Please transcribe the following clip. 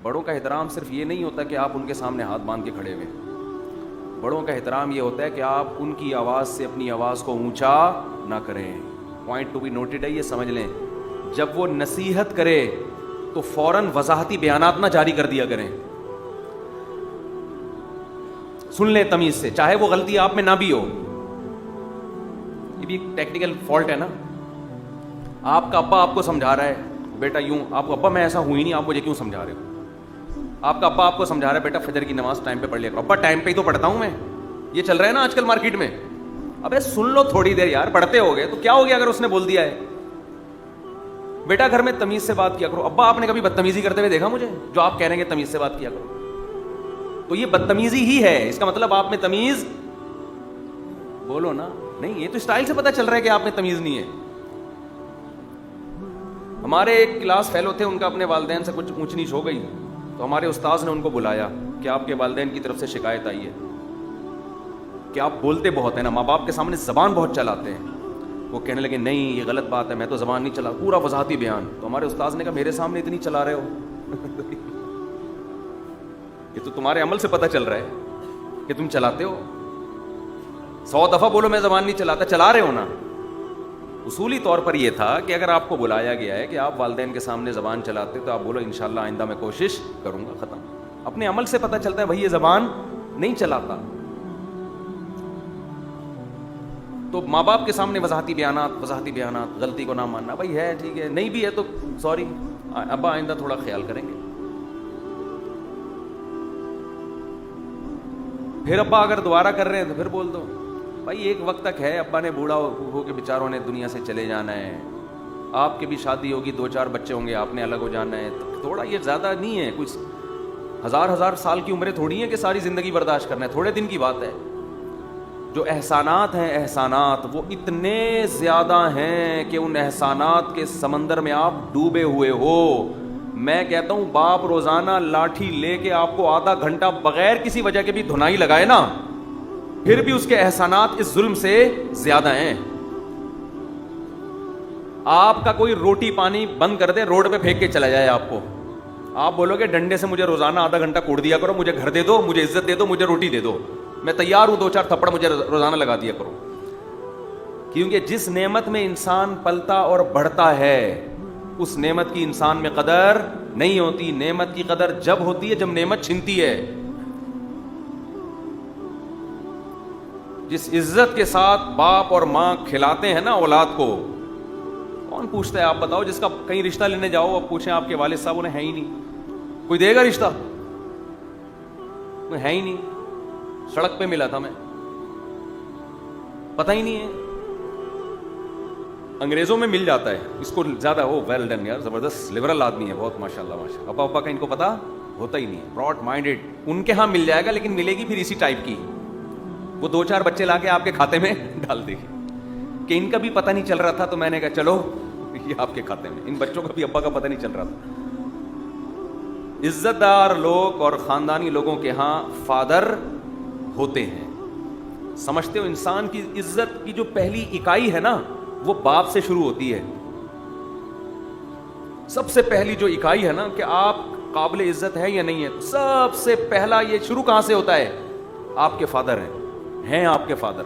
بڑوں کا احترام صرف یہ نہیں ہوتا کہ آپ ان کے سامنے ہاتھ باندھ کے کھڑے ہوئے. بڑوں کا احترام یہ ہوتا ہے کہ آپ ان کی آواز سے اپنی آواز کو اونچا نہ کریں. پوائنٹ ٹو بی نوٹڈ ہے, یہ سمجھ لیں. جب وہ نصیحت کرے تو فوراً وضاحتی بیانات نہ جاری کر دیا کریں. سن لیں تمیز سے, چاہے وہ غلطی آپ میں نہ بھی ہو. یہ بھی ایک ٹیکنیکل فالٹ ہے نا. آپ کا ابا آپ کو سمجھا رہا ہے بیٹا یوں, آپ کو ابا میں ایسا ہوں ہی نہیں, آپ مجھے کیوں سمجھا رہے ہو. آپ کا ابا آپ کو سمجھا رہا ہے بیٹا فجر کی نماز ٹائم پہ پڑھ لیا کرو. ابا ٹائم پہ ہی تو پڑھتا ہوں میں. یہ چل رہا ہے نا آج کل مارکیٹ میں. ابے سن لو تھوڑی دیر یار, پڑھتے ہو گئے تو کیا ہو گیا اگر اس نے بول دیا ہے. بیٹا گھر میں تمیز سے بات کیا کرو. ابا آپ نے کبھی بدتمیزی کرتے ہوئے دیکھا مجھے؟ جو آپ کہہ رہے ہیں کہ تمیز سے بات کیا کرو, تو یہ بدتمیزی ہی ہے. اس کا مطلب آپ میں تمیز بولو نا. نہیں, یہ تو اسٹائل سے پتا چل رہا ہے کہ آپ میں تمیز نہیں ہے. ہمارے ایک کلاس فیلو تھے, ان کا اپنے والدین سے کچھ اونچ نیچ ہو گئی, تو ہمارے استاذ نے ان کو بلایا کہ آپ کے والدین کی طرف سے شکایت آئی ہے کہ آپ بولتے بہت ہیں نا, ماں باپ کے سامنے زبان بہت چلاتے ہیں. وہ کہنے لگے نہیں یہ غلط بات ہے, میں تو زبان نہیں چلا. پورا وضاحتی بیان. تو ہمارے استاذ نے کہا میرے سامنے اتنی چلا رہے ہو یہ تو تمہارے عمل سے پتہ چل رہا ہے کہ تم چلاتے ہو. 100 دفعہ بولو میں زبان نہیں چلاتا, چلا رہے ہو نا. اصولی طور پر یہ تھا کہ اگر آپ کو بلایا گیا ہے کہ آپ والدین کے سامنے زبان چلاتے تو آپ بولو انشاءاللہ آئندہ میں کوشش کروں گا. ختم. اپنے عمل سے پتہ چلتا ہے بھائی یہ زبان نہیں چلاتا. تو ماں باپ کے سامنے وضاحتی بیانات, غلطی کو نہ ماننا. بھائی ہے ٹھیک ہے, نہیں بھی ہے تو سوری ابا آئندہ تھوڑا خیال کریں گے. پھر ابا اگر دوبارہ کر رہے ہیں تو پھر بول دو بھائی ایک وقت تک ہے, ابا نے بوڑھا ہو کے بیچاروں نے دنیا سے چلے جانا ہے. آپ کی بھی شادی ہوگی, 2-4 بچے ہوں گے, آپ نے الگ ہو جانا ہے. تھوڑا یہ زیادہ نہیں ہے, کچھ ہزار سال کی عمریں تھوڑی ہیں کہ ساری زندگی برداشت کرنا ہے. تھوڑے دن کی بات ہے. جو احسانات ہیں احسانات وہ اتنے زیادہ ہیں کہ ان احسانات کے سمندر میں آپ ڈوبے ہوئے ہو. میں کہتا ہوں باپ روزانہ لاٹھی لے کے آپ کو آدھا گھنٹہ بغیر کسی وجہ کے بھی دھنائی لگائے نا, پھر بھی اس کے احسانات اس ظلم سے زیادہ ہیں. آپ کا کوئی روٹی پانی بند کر دے, روڈ پہ پھینک کے چلا جائے آپ کو, آپ بولو گے ڈنڈے سے مجھے روزانہ آدھا گھنٹہ کوڑ دیا کرو, مجھے گھر دے دو, مجھے عزت دے دو, مجھے روٹی دے دو, میں تیار ہوں 2-4 تھپڑ مجھے روزانہ لگا دیا کرو. کیونکہ جس نعمت میں انسان پلتا اور بڑھتا ہے اس نعمت کی انسان میں قدر نہیں ہوتی. نعمت کی قدر جب ہوتی ہے جب نعمت چھنتی ہے. جس عزت کے ساتھ باپ اور ماں کھلاتے ہیں نا اولاد کو, کون پوچھتا ہے؟ آپ بتاؤ, جس کا کہیں رشتہ لینے جاؤ اب پوچھیں آپ کے والد صاحب, انہیں ہے ہی نہیں, کوئی دے گا رشتہ؟ کوئی ہے ہی نہیں. سڑک پہ ملا تھا میں, پتہ ہی نہیں ہے. انگریزوں میں مل جاتا ہے, اس کو زیادہ ہو ویل ڈن یار, زبردست لبرل آدمی ہے بہت ماشاءاللہ ماشاءاللہ. ابا کا ان کو پتا ہوتا ہی نہیں, براڈ مائنڈیڈ. ان کے ہاں مل جائے گا لیکن ملے گی پھر اسی ٹائپ کی. وہ 2-4 بچے لا کے آپ کے کھاتے میں ڈال دے گی کہ ان کا بھی پتہ نہیں چل رہا تھا, تو میں نے کہا چلو یہ آپ کے کھاتے میں. ان بچوں کا بھی ابا کا پتہ نہیں چل رہا تھا. عزت دار لوگ اور خاندانی لوگوں کے ہاں فادر ہوتے ہیں. سمجھتے ہو انسان کی عزت کی جو پہلی اکائی ہے نا وہ باپ سے شروع ہوتی ہے. سب سے پہلی جو اکائی ہے نا کہ آپ قابل عزت ہے یا نہیں ہے, سب سے پہلا یہ شروع کہاں سے ہوتا ہے؟ آپ کے فادر ہیں آپ کے فادر.